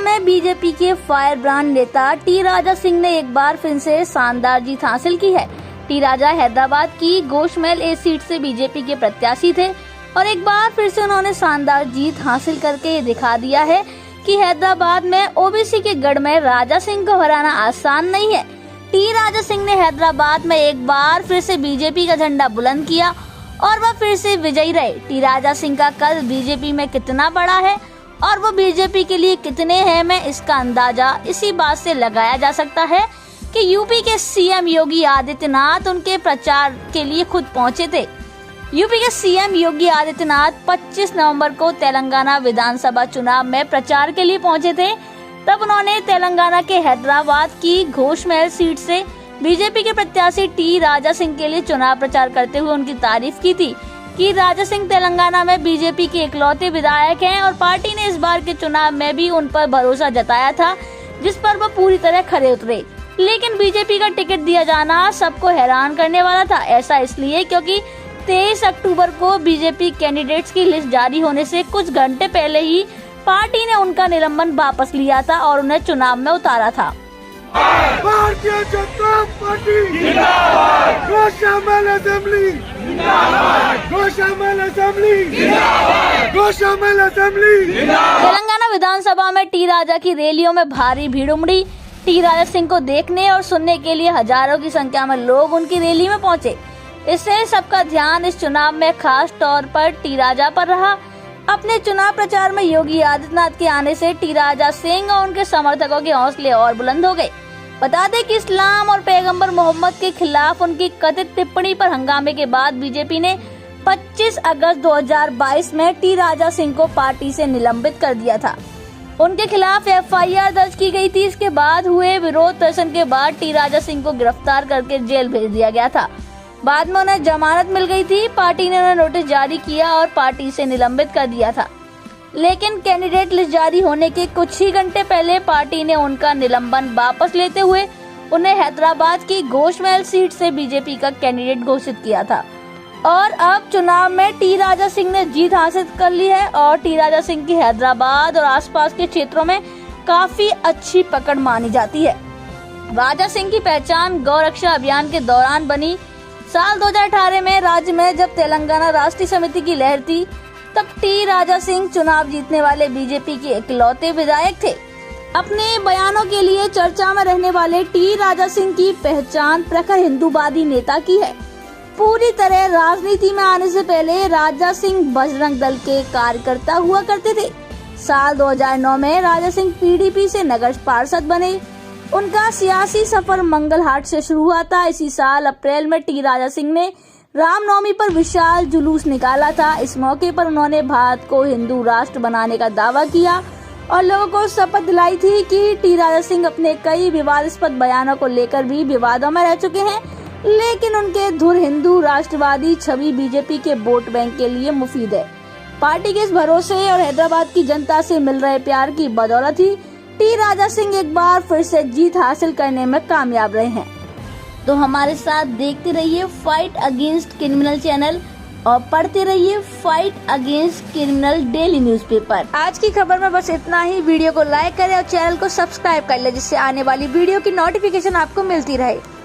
में बीजेपी के fire brand नेता टी राजा सिंह ने एक बार फिर से शानदार जीत हासिल की है। टी राजा हैदराबाद की गोशमहल ए सीट से बीजेपी के प्रत्याशी थे और एक बार फिर से उन्होंने शानदार जीत हासिल करके ये दिखा दिया है कि हैदराबाद में ओबीसी के गढ़ में राजा सिंह को हराना आसान नहीं है। टी राजा सिंह ने हैदराबाद में एक बार फिर से बीजेपी का झंडा बुलंद किया और वह फिर से विजयी रहे। टी राजा सिंह का कद बीजेपी में कितना बड़ा है और वो बीजेपी के लिए कितने हैं, मैं इसका अंदाजा इसी बात से लगाया जा सकता है कि यूपी के सीएम योगी आदित्यनाथ उनके प्रचार के लिए खुद पहुंचे थे। यूपी के सीएम योगी आदित्यनाथ 25 नवंबर को तेलंगाना विधानसभा चुनाव में प्रचार के लिए पहुंचे थे। तब उन्होंने तेलंगाना के हैदराबाद की गोशमहल सीट से बीजेपी के प्रत्याशी टी राजा सिंह के लिए चुनाव प्रचार करते हुए उनकी तारीफ की थी कि राजा सिंह तेलंगाना में बीजेपी के इकलौते विधायक हैं और पार्टी ने इस बार के चुनाव में भी उन पर भरोसा जताया था, जिस पर वो पूरी तरह खरे उतरे। लेकिन बीजेपी का टिकट दिया जाना सबको हैरान करने वाला था। ऐसा इसलिए क्योंकि 23 अक्टूबर को बीजेपी कैंडिडेट्स की लिस्ट जारी होने से कुछ घंटे पहले ही पार्टी ने उनका निलंबन वापस लिया था और उन्हें चुनाव में उतारा था। भारतीय जनता पार्टी जिंदाबाद, गोशामहल असेंबली जिंदाबाद, गोशामहल असेंबली जिंदाबाद, गोशामहल असेंबली जिंदाबाद। तेलंगाना विधानसभा में टी राजा की रैलियों में भारी भीड़ उमड़ी। टी राजा सिंह को देखने और सुनने के लिए हजारों की संख्या में लोग उनकी रैली में पहुंचे। इससे सबका ध्यान इस चुनाव में खास तौर पर टी राजा पर रहा। अपने चुनाव प्रचार में योगी आदित्यनाथ के आने से टी राजा सिंह और उनके समर्थकों के हौसले और बुलंद हो गए। बता दें कि इस्लाम और पैगंबर मोहम्मद के खिलाफ उनकी कथित टिप्पणी पर हंगामे के बाद बीजेपी ने 25 अगस्त 2022 में टी राजा सिंह को पार्टी से निलंबित कर दिया था। उनके खिलाफ एफआईआर दर्ज की गई थी। इसके बाद हुए विरोध प्रदर्शन के बाद टी राजा सिंह को गिरफ्तार करके जेल भेज दिया गया था। बाद में उन्हें जमानत मिल गई थी। पार्टी ने उन्हें नोटिस जारी किया और पार्टी से निलंबित कर दिया था। लेकिन कैंडिडेट लिस्ट जारी होने के कुछ ही घंटे पहले पार्टी ने उनका निलंबन वापस लेते हुए उन्हें हैदराबाद की गोशमहल सीट से बीजेपी का कैंडिडेट घोषित किया था। और अब चुनाव में टी राजा सिंह ने जीत हासिल कर ली है और टी राजा सिंह की हैदराबाद और आसपास के क्षेत्रों में काफी अच्छी पकड़ मानी जाती है। राजा सिंह की पहचान गौरक्षा अभियान के दौरान बनी। साल 2018 में राज्य में जब तेलंगाना राष्ट्रीय समिति की लहर थी, तब टी राजा सिंह चुनाव जीतने वाले बीजेपी के इकलौते विधायक थे। अपने बयानों के लिए चर्चा में रहने वाले टी राजा सिंह की पहचान प्रखर हिंदूवादी नेता की है। पूरी तरह राजनीति में आने से पहले राजा सिंह बजरंग दल के कार्यकर्ता हुआ करते थे। साल 2009 में राजा सिंह पीडीपी से नगर पार्षद बने। उनका सियासी सफर मंगलहाट से शुरू हुआ था। इसी साल अप्रैल में टी राजा सिंह ने रामनवमी पर विशाल जुलूस निकाला था। इस मौके पर उन्होंने भारत को हिंदू राष्ट्र बनाने का दावा किया और लोगों को शपथ दिलाई थी कि टी राजा सिंह अपने कई विवादास्पद बयानों को लेकर भी विवादों में रह चुके हैं, लेकिन उनके धुर हिंदू राष्ट्रवादी छवि बीजेपी के वोट बैंक के लिए मुफीद है। पार्टी के इस भरोसे और हैदराबाद की जनता से मिल रहे प्यार की बदौलत ही टी राजा सिंह एक बार फिर से जीत हासिल करने में कामयाब रहे हैं। तो हमारे साथ देखते रहिए फाइट अगेंस्ट क्रिमिनल चैनल और पढ़ते रहिए fight against criminal daily newspaper. आज की खबर में बस इतना ही। वीडियो को लाइक करें और चैनल को सब्सक्राइब कर लें, जिससे आने वाली वीडियो की नोटिफिकेशन आपको मिलती रहे।